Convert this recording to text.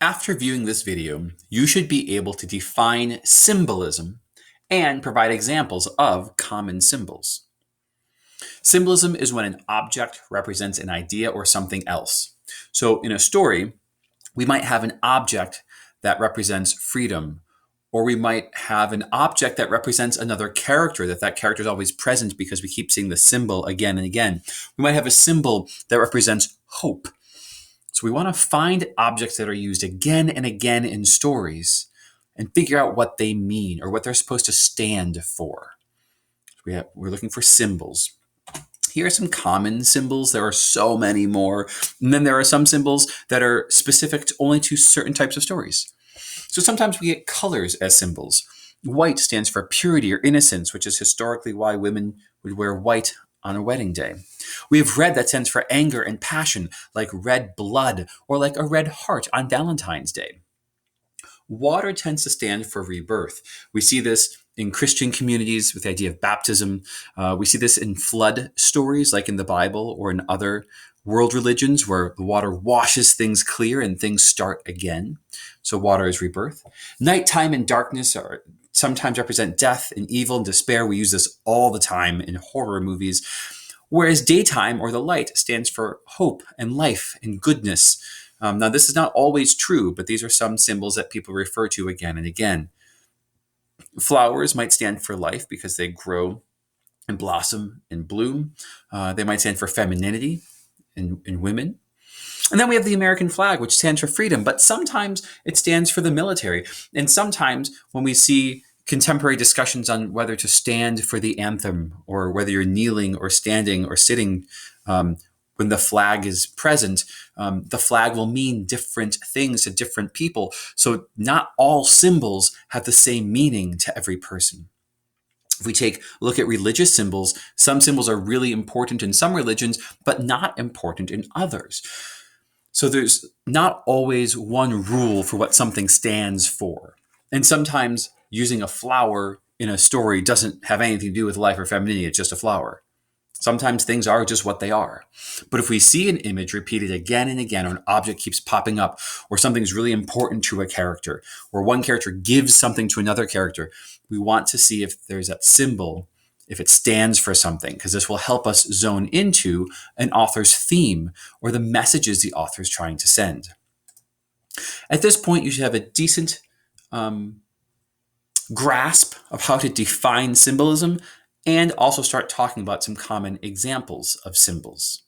After viewing this video, you should be able to define symbolism and provide examples of common symbols. Symbolism is when an object represents an idea or something else. So in a story, we might have an object that represents freedom, or we might have an object that represents another character, that character is always present because we keep seeing the symbol again and again. We might have a symbol that represents hope. So we want to find objects that are used again and again in stories and figure out what they mean or what they're supposed to stand for. We're looking for symbols. Here are some common symbols. There are so many more. And then there are some symbols that are specific only to certain types of stories. So sometimes we get colors as symbols. White stands for purity or innocence, which is historically why women would wear white on a wedding day. We have red that stands for anger and passion, like red blood or like a red heart on Valentine's Day. Water tends to stand for rebirth. We see this in Christian communities with the idea of baptism. We see this in flood stories, like in the Bible or in other world religions, where the water washes things clear and things start again. So water is rebirth. Nighttime and darkness are sometimes represent death and evil and despair. We use this all the time in horror movies. Whereas daytime or the light stands for hope and life and goodness. Now, this is not always true, but these are some symbols that people refer to again and again. Flowers might stand for life because they grow and blossom and bloom. They might stand for femininity in women. And then we have the American flag, which stands for freedom, but sometimes it stands for the military. And sometimes when we see contemporary discussions on whether to stand for the anthem or whether you're kneeling or standing or sitting, when the flag is present, the flag will mean different things to different people. So not all symbols have the same meaning to every person. If we take a look at religious symbols, some symbols are really important in some religions, but not important in others. So there's not always one rule for what something stands for. And sometimes using a flower in a story doesn't have anything to do with life or femininity, it's just a flower. Sometimes things are just what they are. But if we see an image repeated again and again, or an object keeps popping up, or something's really important to a character, or one character gives something to another character, we want to see if there's that symbol, if it stands for something, because this will help us zone into an author's theme or the messages the author is trying to send. At this point, you should have a decent grasp of how to define symbolism and also start talking about some common examples of symbols.